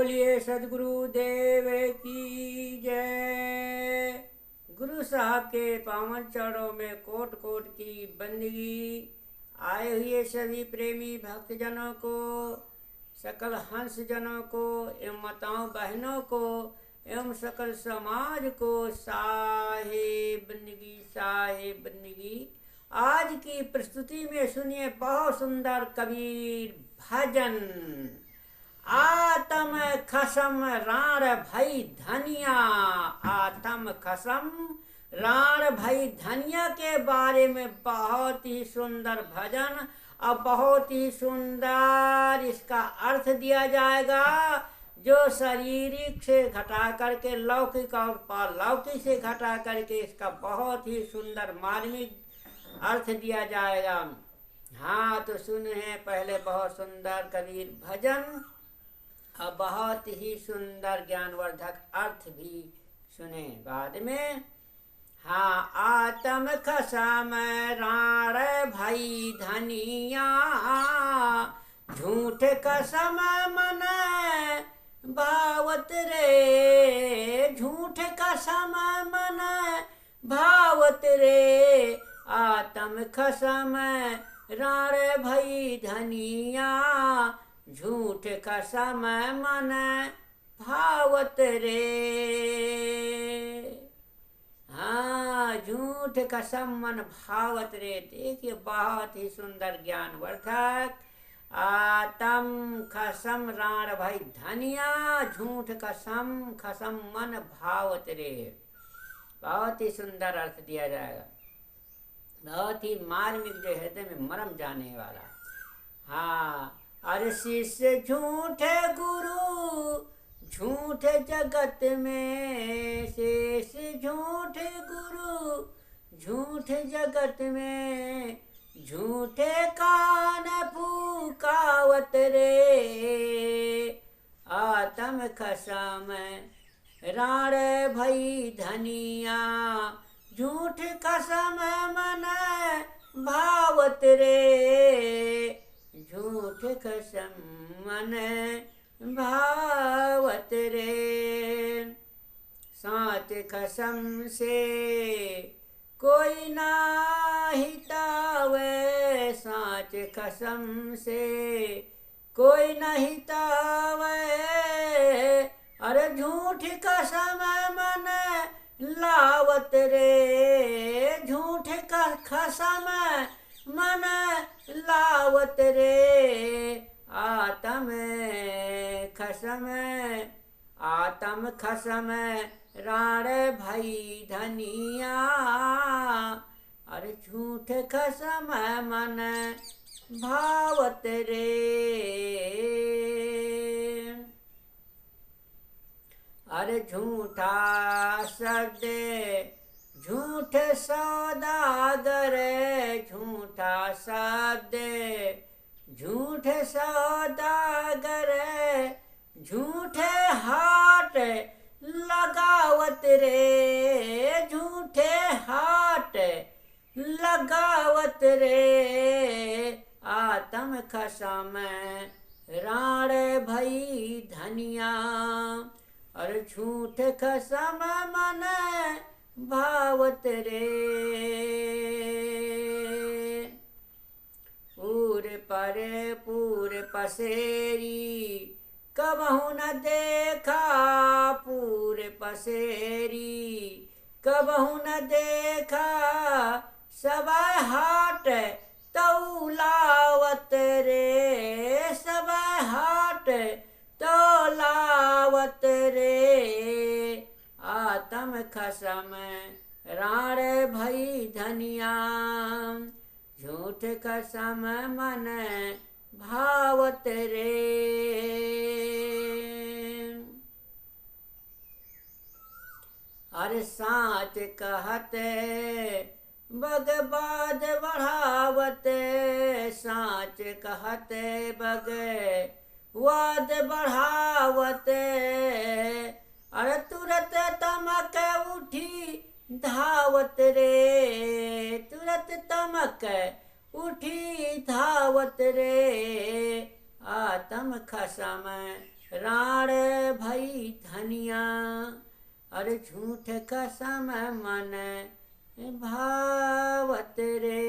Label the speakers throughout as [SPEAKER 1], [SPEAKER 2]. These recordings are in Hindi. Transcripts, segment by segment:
[SPEAKER 1] बोलिए सदगुरु देव की जय। गुरु साहब के पावन चरणों में कोट कोट की बंदगी। आए हुए सभी प्रेमी भक्तजनों को, सकल हंस जनों को एवं माताओं बहनों को एवं सकल समाज को साहेब बंदगी। आज की प्रस्तुति में सुनिए बहुत सुंदर कबीर भजन। आतम खसम राण भई धनिया, आतम खसम राण भई धनिया के बारे में बहुत ही सुंदर भजन और बहुत ही सुंदर इसका अर्थ दिया जाएगा, जो शारीरिक से घटा करके लौकिक और पारलौकिक से घटा करके इसका बहुत ही सुंदर मार्मिक अर्थ दिया जाएगा। हाँ, तो सुने पहले बहुत सुंदर कबीर भजन और बहुत ही सुंदर ज्ञानवर्धक अर्थ भी सुने बाद में। हाँ, आतम खसम राण भई धनिया, झूठ कसम मन भावत रे, झूठ कसम मन भावत रे, आतम खसम राण भई धनिया, झूठ कसम मन भावत रे। हाँ, झूठ कसम मन भावत रे। देखिए बहुत ही सुंदर ज्ञानवर्धक। आतम खसम राण भाई धनिया, झूठ कसम खसम मन भावत रे। बहुत ही सुंदर अर्थ दिया जाएगा, बहुत ही मार्मिक, जो हृदय में मरम जाने वाला। हाँ, अरे शिष्य झूठे गुरु झूठ जगत में, शेष झूठे गुरु झूठ जगत में, झूठे कान फूकावत रे, आतम खसम राण भई धनिया, झूठ कसम मन भावत रे, झूठ कसम मन भावत रे। साच कसम से कोई ना हितावे, साच कसम से कोई न हितावे, अरे झूठ कसम मन लावत रे, झूठ का खसम मन लावत रे, आतम खसम राण भई धनिया, अरे झूठ खसम मन भावत रे। अरे झूठा शब्द झूठ सौदागर, झूठा शब्द झूठ सौदागर, झूठे हाट लगावत रे, झूठे हाट लगावत रे, आतम खसम राण भई धनिया, और झूठ खसम मन भावत रे। पूर पसेरी कबहू न देखा, पूर पसेरी कबहू न देखा, सबय हाट तौलावत रे, सबय हाट तौलावत रे, आतम खसम राण भई धनिया, झूठ कसम मन भावत रे। अरे साच कहत बग बाद बढ़ावत, साच कहत बग वाद बढ़ावत, अरे तुरत तमक उठी धावत रे, तुरत तमक उठी धावत रे, आतम खसम राण भई धनिया, अरे झूठ कसम मन भावत रे।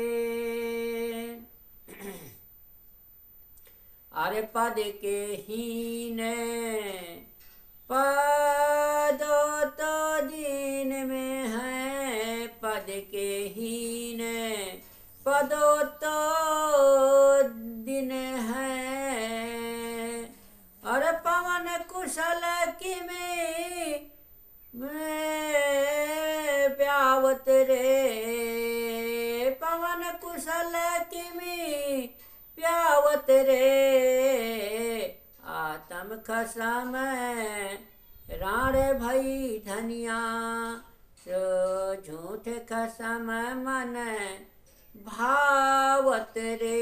[SPEAKER 1] अरे पद के हीन पदो तो दीन में है, पद के हीन पदो तो दिन है। अरे पवन कुशल की में प्यावत रे, पवन कुशल की में प्यावत रे। आत्म खसम राण भई धनिया, सो झूठ खसम मन भावत रे।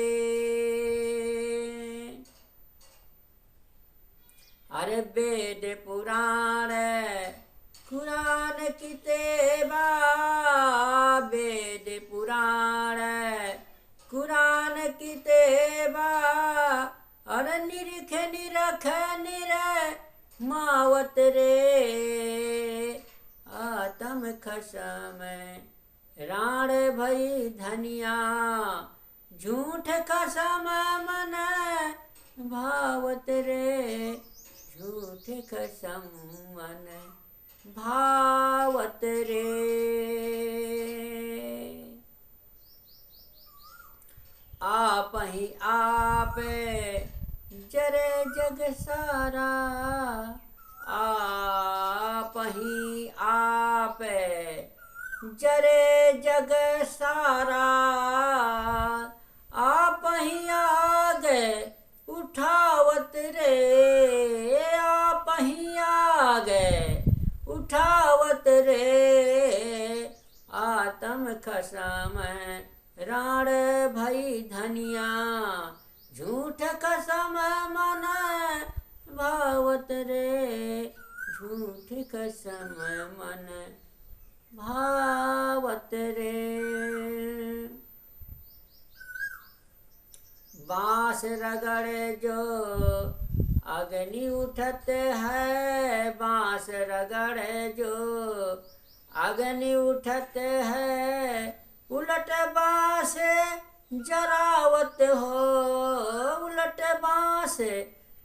[SPEAKER 1] अरे वेद पुराण कुरान कितेबा, वेद पुराण कुरान कितेबा। अरे निरख निरख निर मावत रे। आत्म खसम राण भई धनिया, झूठ खसम मन भावत रे। झूठ खसम मन भावत रे। आप ही आप जरे जग सारा, आप ही आप जरे जग सारा। आप ही आगे उठावत रे, आप ही आगे उठावत रे। आत्म खसम राण भई धनिया, झूठ खसम मन भावत रे। झूठ खसम मन भावत रे। बांस रगड़े जो अग्नि उठत है, बांस रगड़े जो अग्नि उठत है। उलट बांस जरावत हो, उलट बांस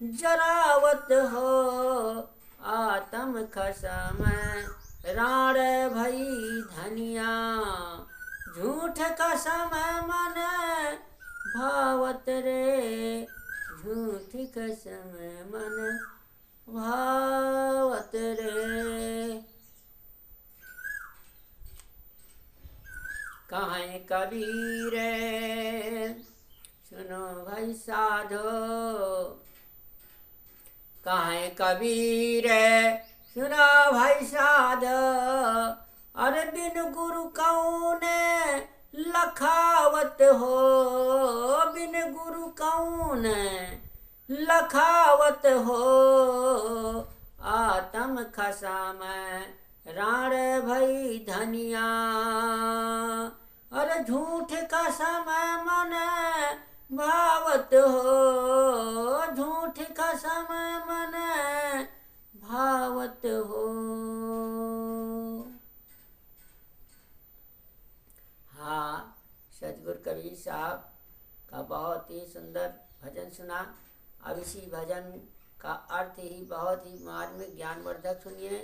[SPEAKER 1] जरावत हो। आत्म खसम राण भई धनिया, झूठ खसम मन भावत रे। झूठ खसम मन भावत रे। कहें कबीर सुनो भाई साधो, कहें कबीर सुनो भाई साधो। अरे बिन गुरु कौन लखावत हो, बिन गुरु कौन लखावत हो। आत्म खसम राण भई धनिया, अरे झूठ खसम मन भावत हो। झूठ खसम मन भावत हो। हाँ, सतगुरु कबीर साहब का बहुत ही सुंदर भजन सुना। अब इसी भजन का अर्थ ही बहुत ही मार्मिक ज्ञानवर्धक सुनिए,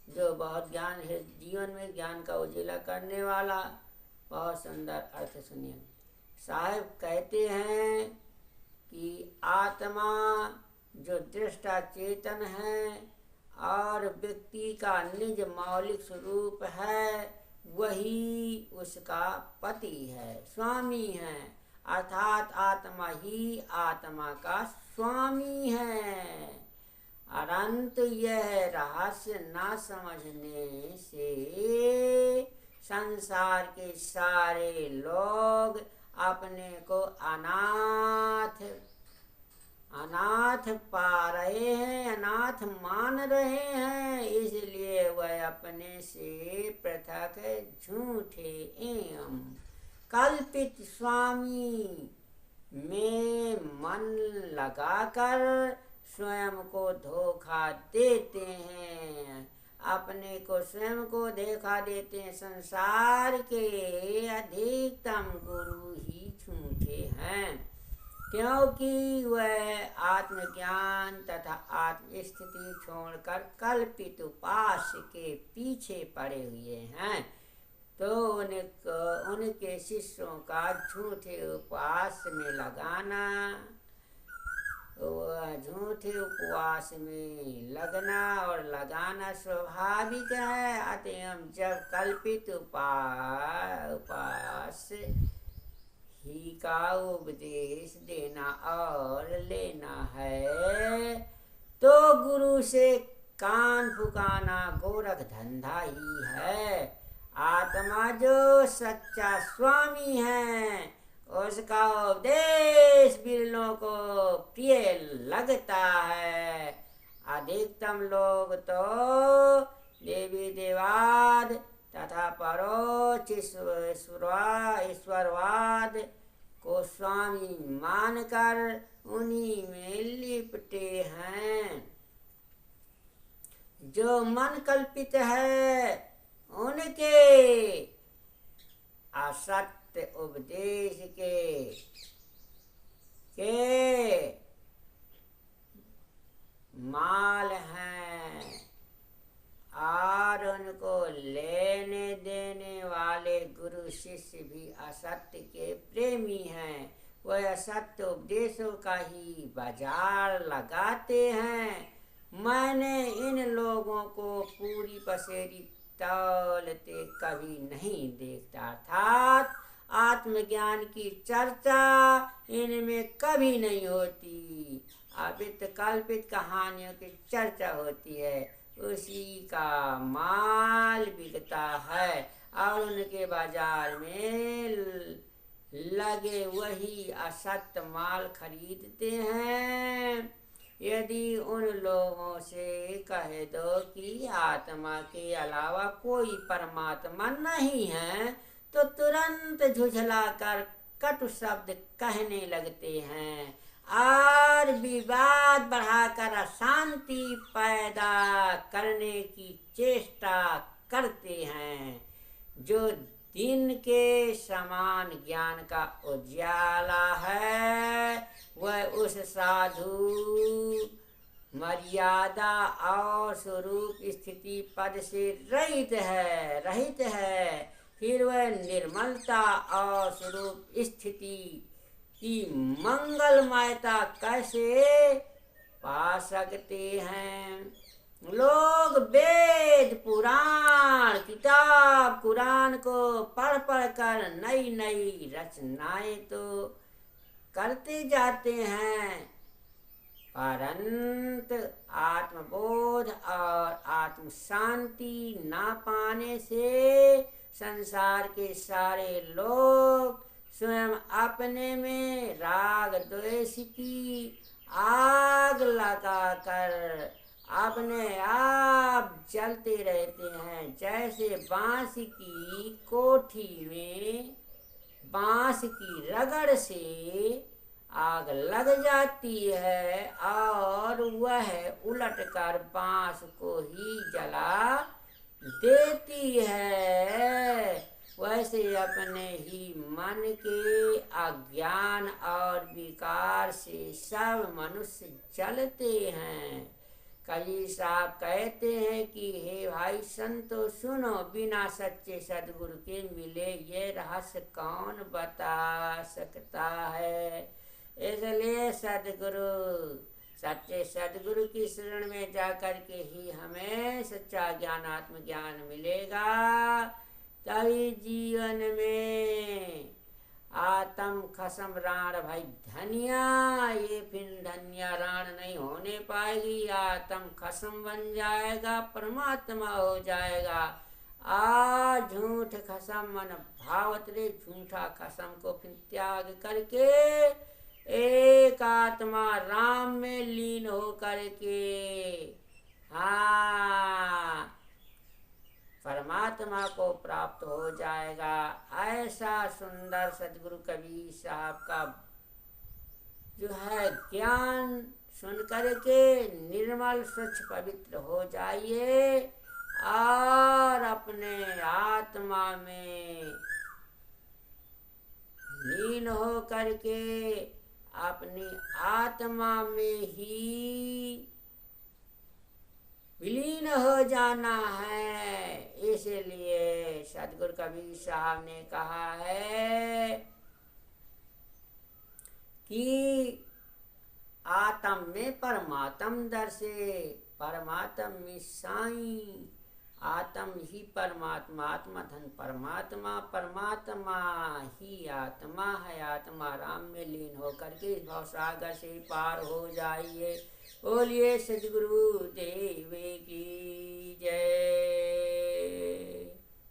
[SPEAKER 1] जो बहुत ज्ञान है, जीवन में ज्ञान का उजिला करने वाला बहुत सुंदर अर्थ सुनिए। साहब कहते हैं कि आत्मा जो दृष्टा चेतन है और व्यक्ति का निज मौलिक स्वरूप है, वही उसका पति है, स्वामी है। अर्थात आत्मा ही आत्मा का स्वामी है। अनंत यह रहस्य न समझने से संसार के सारे लोग अपने को अनाथ पा रहे हैं, अनाथ मान रहे हैं। इसलिए वह अपने से पृथक झूठे एवं कल्पित स्वामी में मन लगाकर स्वयं को धोखा देते हैं, अपने को स्वयं को धोखा देते हैं। संसार के अधिकतम गुरु ही झूठे हैं, क्योंकि वह आत्मज्ञान तथा आत्मस्थिति छोड़कर कल्पित उपास के पीछे पड़े हुए हैं। तो उनके शिष्यों का झूठे उपास में लगाना, झूठे उपवास में लगना और लगाना स्वाभाविक है। अतः जब कल्पित उपास ही का उपदेश देना और लेना है तो गुरु से कान फुकाना गोरख धंधा ही है। आत्मा जो सच्चा स्वामी है उसका उपदेश बिरलों को प्रिय लगता है। अधिकतम लोग तो देवी देवाद तथा परोक्ष ईश्वरवाद को स्वामी मानकर उन्हीं में लिपटे हैं। जो मन कल्पित है उनके असत्य उपदेश के माल हैं और उनको लेने देने वाले गुरु शिष्य भी असत्य के प्रेमी हैं। वह असत्य उपदेशों का ही बाजार लगाते हैं। मैंने इन लोगों को पूरी पसेरी तौलते कभी नहीं देखता, अर्थात आत्मज्ञान की चर्चा इनमें कभी नहीं होती। अपित कल्पित कहानियों की चर्चा होती है, उसी का माल बिकता है और उनके बाजार में लगे वही असत्य माल खरीदते हैं। यदि उन लोगों से कह दो कि आत्मा के अलावा कोई परमात्मा नहीं है तो तुरंत झुझलाकर कटु शब्द कहने लगते हैं और विवाद बढ़ाकर अशांति पैदा करने की चेष्टा करते हैं। जो दिन के समान ज्ञान का उजाला है वह उस साधु मर्यादा और स्वरूप स्थिति पद से रहित है। फिर वह निर्मलता और स्वरूप स्थिति की मंगलमयता कैसे पा सकते हैं। लोग वेद पुराण किताब कुरान को पढ़ कर नई नई रचनाएं तो करते जाते हैं, परंतु आत्मबोध और आत्म शांति ना पाने से संसार के सारे लोग स्वयं अपने में राग द्वेष की आग लगाकर अपने आप जलते रहते हैं। जैसे बांस की कोठी में बांस की रगड़ से आग लग जाती है और वह उलटकर बांस को ही जला देती है, वैसे अपने ही मन के अज्ञान और विकार से सब मनुष्य जलते हैं। कई साहब कहते हैं कि हे भाई संतो सुनो, बिना सच्चे सदगुरु के मिले ये रहस्य कौन बता सकता है। इसलिए सच्चे सदगुरु की शरण में जाकर के ही हमें सच्चा ज्ञान आत्मज्ञान मिलेगा। तभी जीवन में आत्म खसम राण भाई धनिया, ये फिर धनिया राण नहीं होने पाएगी। आत्म खसम बन जाएगा, परमात्मा हो जाएगा। आ झूठ खसम मन भावत रे, झूठा खसम को फिर त्याग करके एक आत्मा राम में लीन हो करके परमात्मा को प्राप्त हो जाएगा। ऐसा सुंदर सदगुरु कबीर साहब का जो है ज्ञान सुन करके निर्मल स्वच्छ पवित्र हो जाइए और अपने आत्मा में लीन हो करके अपनी आत्मा में ही विलीन हो जाना है। इसलिए सदगुरु कबीर साहब ने कहा है कि आत्म में परमात्म दर्शे, परमात्म में साईं। आत्म ही परमात्मा, आत्मा धन परमात्मा, परमात्मा ही आत्मा है। आत्मा राम में लीन होकर के इस भवसागर से पार हो जाइए। बोलिए सद्गुरु देव की जय।